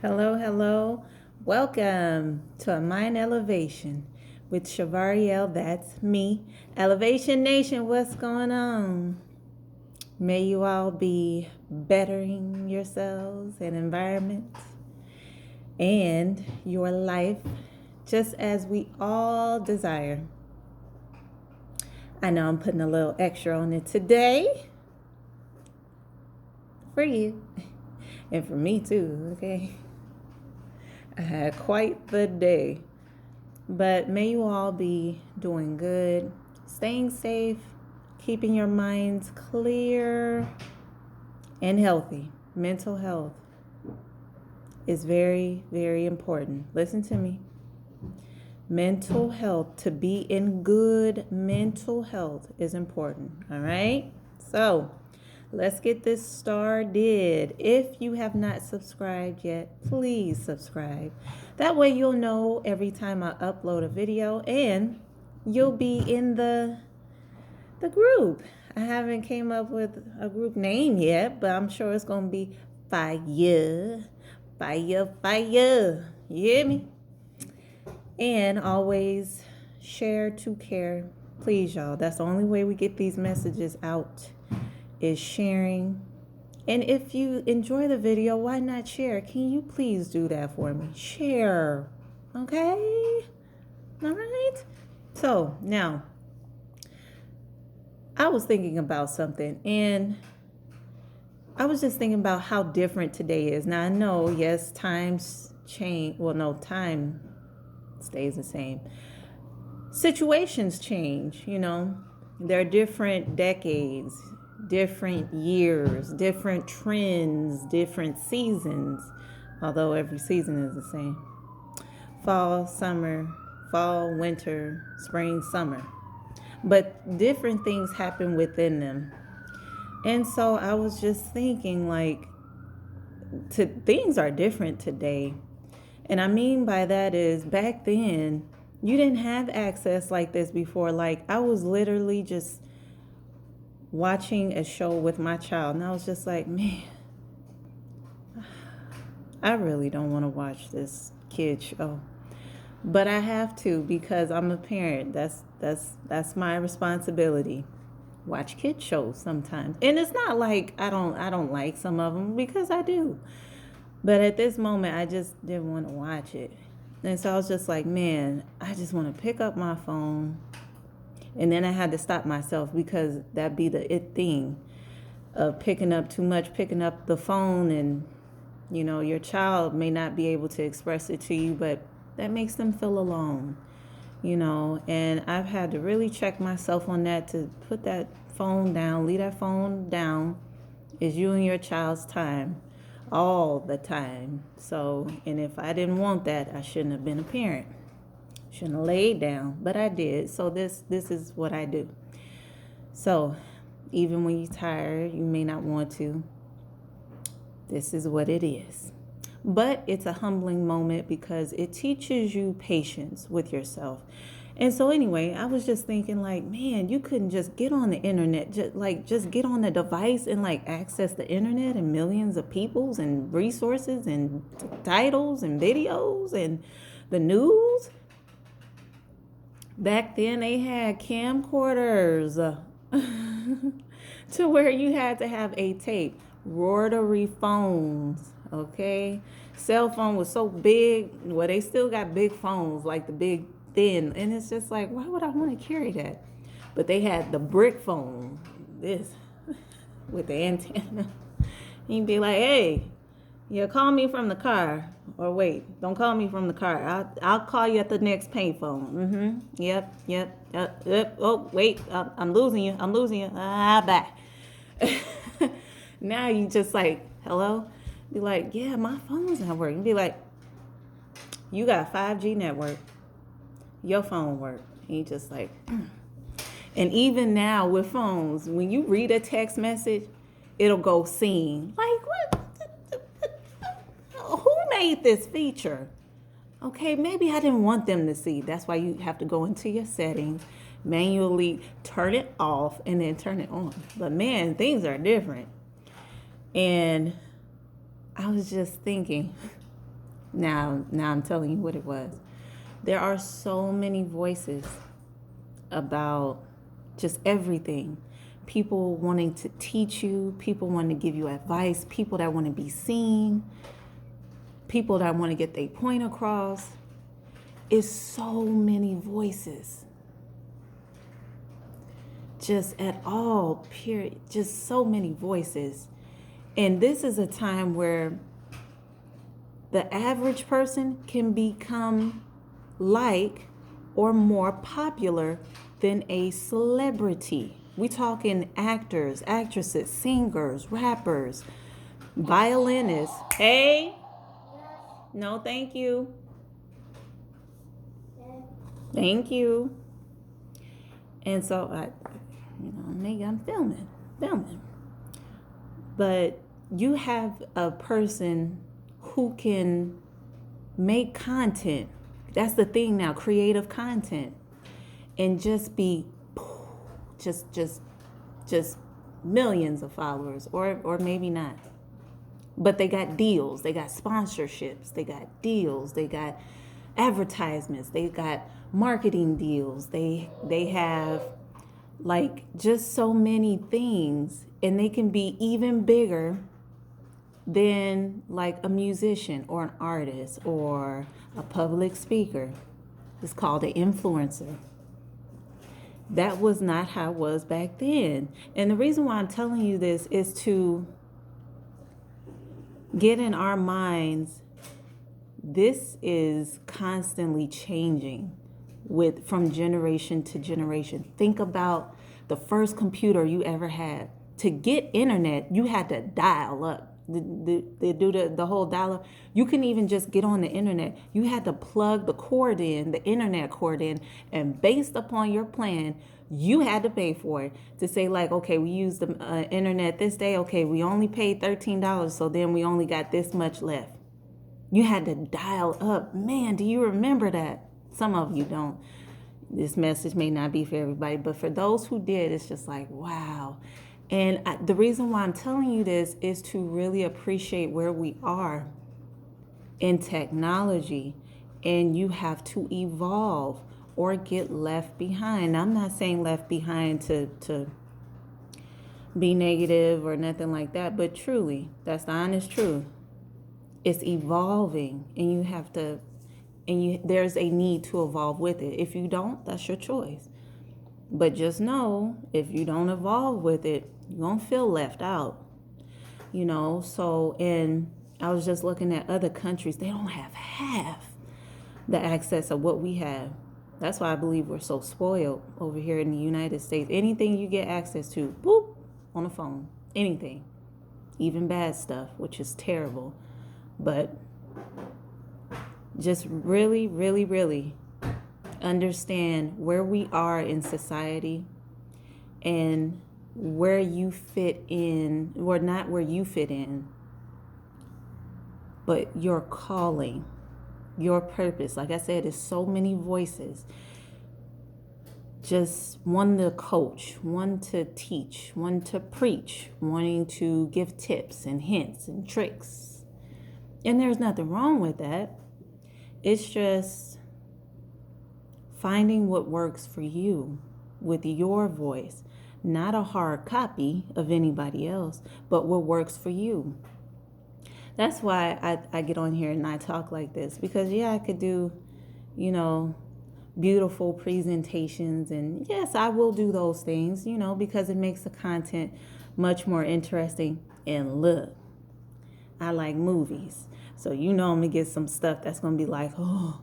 Hello, hello. Welcome to a Mind Elevation with Shavariel. That's me. Elevation Nation, what's going on? May you all be bettering yourselves and environments and your life just as we all desire. I know I'm putting a little extra on it today for you and for me too, okay? I had quite the day. But may you all be doing good, staying safe, keeping your minds clear and healthy. Mental health is very, very important. Listen to me. Mental health, to be in good mental health is important. All right? So, let's get this started. If you have not subscribed yet, please subscribe. That way you'll know every time I upload a video and you'll be in the group. I haven't came up with a group name yet, but I'm sure it's going to be fire. Fire, fire. You hear me? And always share to care. Please, y'all. That's the only way we get these messages out is sharing. And if you enjoy the video, why not share? Can you please do that for me? Share. Okay? All right? So now, I was thinking about something and I was just thinking about how different today is. Now, I know, yes, times change. Well, no, time stays the same. Situations change, There are different decades, different years, different trends, different seasons, although every season is the same. Fall, summer, fall, winter, spring, summer. But different things happen within them. And so I was just thinking, things are different today. And I mean by that is back then, you didn't have access like this before. Like, I was literally just watching a show with my child, and I was just like, man, I really don't want to watch this kid show. But I have to because I'm a parent. That's my responsibility. Watch kid shows sometimes. And it's not like I don't like some of them, because I do. But at this moment I just didn't want to watch it. And so I was just like, man, I just want to pick up my phone. And then I had to stop myself because that'd be the it thing of picking up too much, picking up the phone, and your child may not be able to express it to you, but that makes them feel alone, and I've had to really check myself on that, to put that phone down, leave that phone down. It's you and your child's time all the time. So, and if I didn't want that, I shouldn't have been a parent. Shouldn't have laid down, but I did. So this is what I do. So even when you're tired, you may not want to. This is what it is. But it's a humbling moment because it teaches you patience with yourself. And so anyway, I was just thinking, like, man, you couldn't just get on the internet, just get on the device and access the internet and millions of peoples and resources and titles and videos and the news. Back then they had camcorders to where you had to have a tape, rotary phones, okay? Cell phone was so big. Well, they still got big phones, like the big thin, and it's just like, why would I want to carry that? But they had the brick phone, this with the antenna. You'd be like, hey, call me from the car. Or wait, don't call me from the car. I'll call you at the next payphone. Yep. Oh, wait, I'm losing you. Bye. Now you just like, hello? Be like, yeah, my phone's not working. Be like, you got 5G network. Your phone work. And you just like, And even now with phones, when you read a text message, it'll go seen. Like, what? Who made this feature? Okay, maybe I didn't want them to see. That's why you have to go into your settings, manually turn it off, and then turn it on. But man, things are different. And I was just thinking, Now I'm telling you what it was. There are so many voices about just everything. People wanting to teach you, people wanting to give you advice, people that want to be seen, people that want to get their point across. It's so many voices. Just at all, period. Just so many voices. And this is a time where the average person can become like or more popular than a celebrity. We talking actors, actresses, singers, rappers, violinists. Hey, no, thank you. Thank you. And so maybe I'm filming. But you have a person who can make content. That's the thing now, creative content, and just be just millions of followers, or maybe not. But they got deals, they got sponsorships, they got deals, they got advertisements, they got marketing deals, they have like just so many things, and they can be even bigger than like a musician or an artist or a public speaker. It's called an influencer. That was not how it was back then. And the reason why I'm telling you this is to get in our minds, this is constantly changing from generation to generation. Think about the first computer you ever had. To get internet, you had to dial up. They do the whole dial up. You couldn't even just get on the internet. You had to plug the cord in, the internet cord in, and based upon your plan, you had to pay for it. To say like, okay, we used the internet this day. Okay, we only paid $13, so then we only got this much left. You had to dial up. Man, do you remember that? Some of you don't. This message may not be for everybody, but for those who did, it's just like, wow. And the reason why I'm telling you this is to really appreciate where we are in technology, and you have to evolve or get left behind. I'm not saying left behind to be negative or nothing like that, but truly, that's the honest truth. It's evolving, and you have to, there's a need to evolve with it. If you don't, that's your choice. But just know, if you don't evolve with it, you're going to feel left out. So, and I was just looking at other countries. They don't have half the access of what we have. That's why I believe we're so spoiled over here in the United States. Anything you get access to, boop, on the phone. Anything. Even bad stuff, which is terrible. But just really, really, really understand where we are in society and where you fit in, or not where you fit in, but your calling, your purpose. Like I said, there's so many voices. Just one to coach, one to teach, one to preach, wanting to give tips and hints and tricks. And there's nothing wrong with that. It's just finding what works for you with your voice. Not a hard copy of anybody else, but what works for you. That's why I get on here and I talk like this, because I could do, beautiful presentations, and yes, I will do those things, because it makes the content much more interesting. And look, I like movies, so I'm gonna get some stuff that's gonna be like, oh,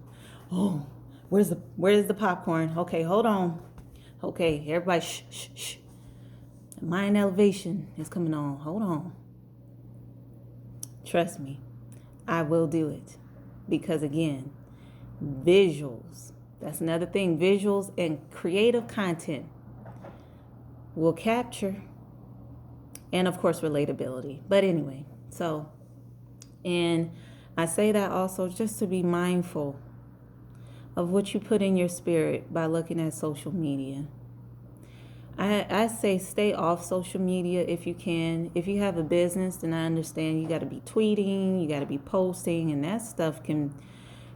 where's the popcorn? Okay, hold on. Okay, everybody, shh. Mind elevation is coming on. Hold on. Trust me, I will do it. Because again, visuals, that's another thing. Visuals and creative content will capture. And of course, relatability. But anyway, and I say that also just to be mindful of what you put in your spirit by looking at social media. I say stay off social media if you can. If you have a business, then I understand you got to be tweeting, you got to be posting, and that stuff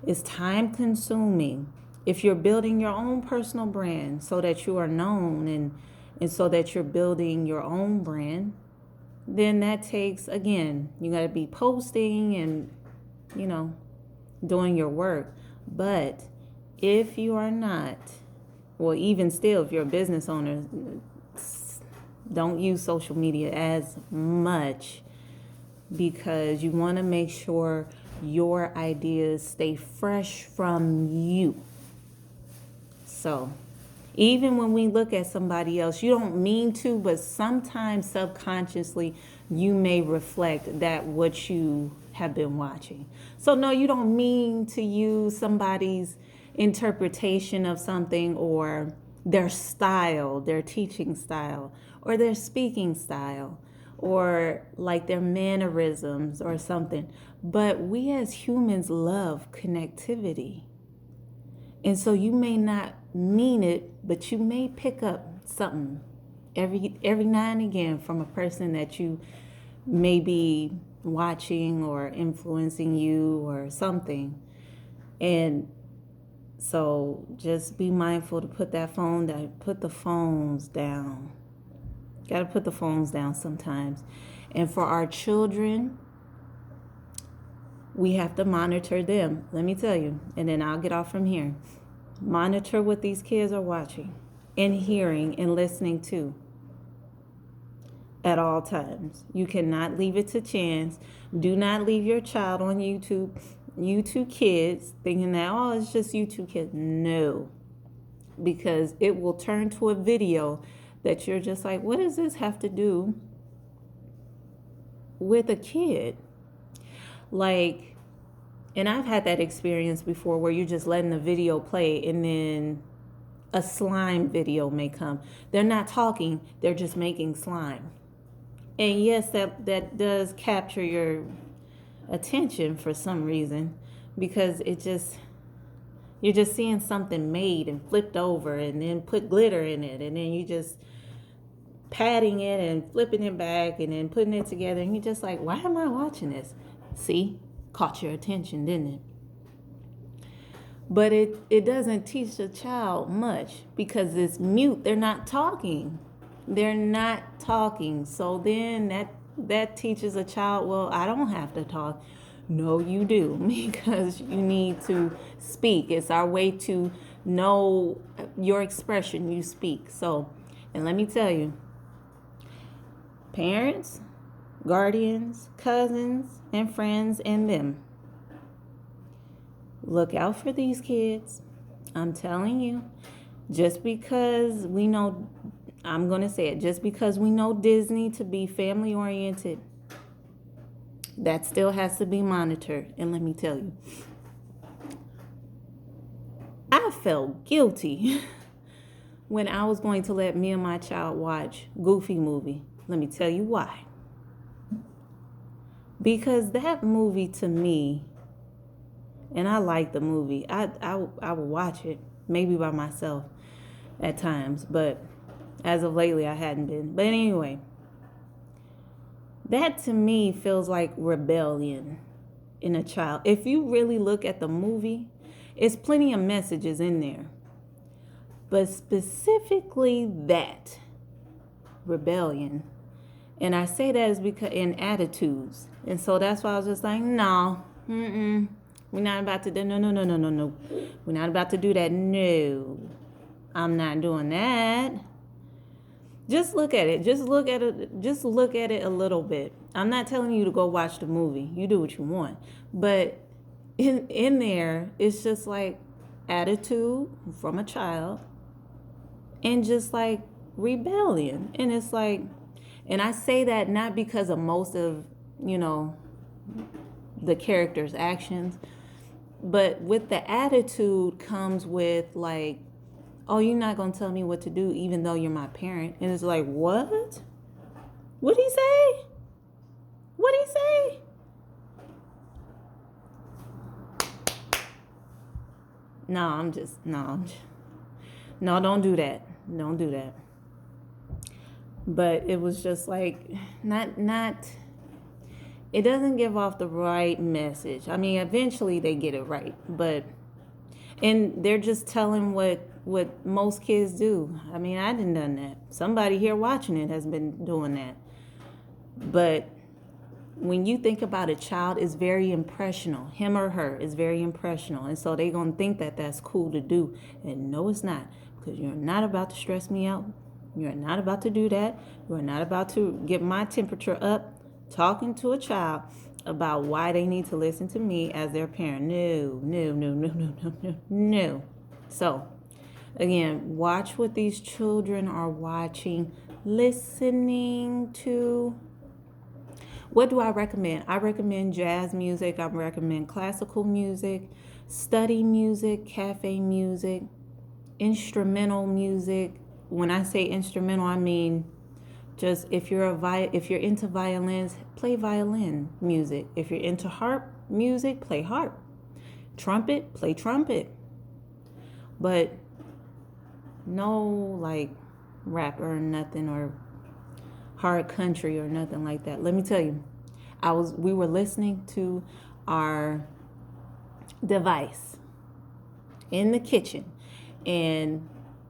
is time consuming. If you're building your own personal brand so that you are known and so that you're building your own brand, then that takes, again, you got to be posting and, you know, doing your work. But if you are not, well, even still, if you're a business owner, don't use social media as much, because you want to make sure your ideas stay fresh from you. So even when we look at somebody else, you don't mean to, but sometimes subconsciously you may reflect that what you have been watching. So no, you don't mean to use somebody's interpretation of something, or their style, their teaching style, or their speaking style, or like their mannerisms or something. But we as humans love connectivity. And so you may not mean it, but you may pick up something every now and again from a person that you may be watching or influencing you or something. And so just be mindful to put that phone down, put the phones down. Got to put the phones down sometimes. And for our children, we have to monitor them. Let me tell you, and then I'll get off from here. Monitor what these kids are watching and hearing and listening to at all times. You cannot leave it to chance. Do not leave your child on YouTube Kids, thinking that, oh, it's just YouTube Kids. No, because it will turn to a video that you're just like, what does this have to do with a kid? Like, and I've had that experience before where you're just letting the video play and then a slime video may come. They're not talking, they're just making slime. And yes, that does capture your attention for some reason, because you're just seeing something made and flipped over and then put glitter in it, and then you just patting it and flipping it back and then putting it together, and you're just like, why am I watching this? See? Caught your attention, didn't it? But it doesn't teach the child much, because it's mute. They're not talking. They're not talking. So then that teaches a child, well, I don't have to talk. No, you do, because you need to speak. It's our way to know your expression. You speak. So, and let me tell you, parents, guardians, cousins, and friends, and them, look out for these kids. I'm telling you, just because we know, I'm going to say it, just because we know Disney to be family oriented, that still has to be monitored. And let me tell you, I felt guilty when I was going to let me and my child watch Goofy movie. Let me tell you why. Because that movie, to me, and I like the movie, I will watch it, maybe by myself at times, but as of lately I hadn't been. But anyway, that to me feels like rebellion in a child. If you really look at the movie, it's plenty of messages in there, but specifically that rebellion. And I say that is because in attitudes. And so that's why I was just like, no, we're not about to do, no. We're not about to do that. No, I'm not doing that. Just look at it. Just look at it. Just look at it a little bit. I'm not telling you to go watch the movie. You do what you want. But in there, it's just like attitude from a child and just like rebellion. And it's like, and I say that not because of most of, the character's actions, but with the attitude comes with like, oh, you're not going to tell me what to do even though you're my parent. And it's like, what? What'd he say? What'd he say? No, don't do that. Don't do that. But it was just like not it doesn't give off the right message. I mean, eventually they get it right, but and they're just telling what most kids do. I mean, I didn't done that. Somebody here watching it has been doing that. But when you think about a child, is very impressional. Him or her is very impressional, and so they're gonna think that that's cool to do. And no, it's not, because you're not about to stress me out. You're not about to do that. You're not about to get my temperature up talking to a child about why they need to listen to me as their parent. No, no, no, no, no, no, no, no. So, again, watch what these children are watching, listening to. What do I recommend? I recommend jazz music. I recommend classical music, study music, cafe music, instrumental music. When I say instrumental, I mean just if you're into violins, play violin music. If you're into harp music, play harp. Trumpet, play trumpet. But no like rap or nothing, or hard country or nothing like that. Let me tell you, we were listening to our device in the kitchen, and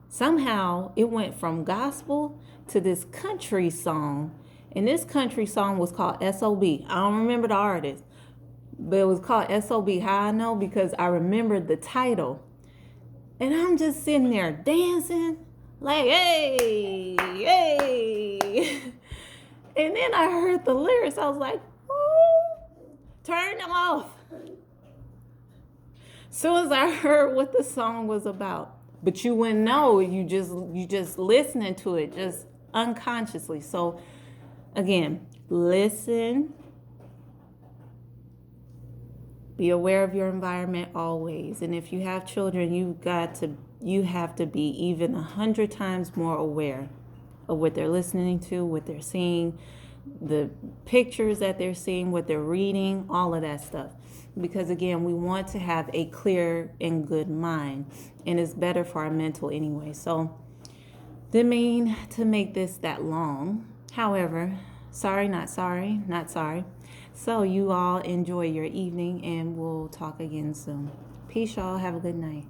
somehow it went from gospel to this country song, and this country song was called S.O.B. I don't remember the artist, but it was called S.O.B. How I know? Because I remembered the title, and I'm just sitting there dancing like, hey, hey. And then I heard the lyrics. I was like, oh, turn them off. Soon as I heard what the song was about. But you wouldn't know. You just listening to it, just unconsciously. So again, listen. Be aware of your environment always. And if you have children, you have to be even 100 times more aware of what they're listening to, what they're seeing, the pictures that they're seeing, what they're reading, all of that stuff. Because again, we want to have a clear and good mind, and it's better for our mental anyway. So didn't mean to make this that long. However, sorry, not sorry, not sorry. So you all enjoy your evening, and we'll talk again soon. Peace, y'all. Have a good night.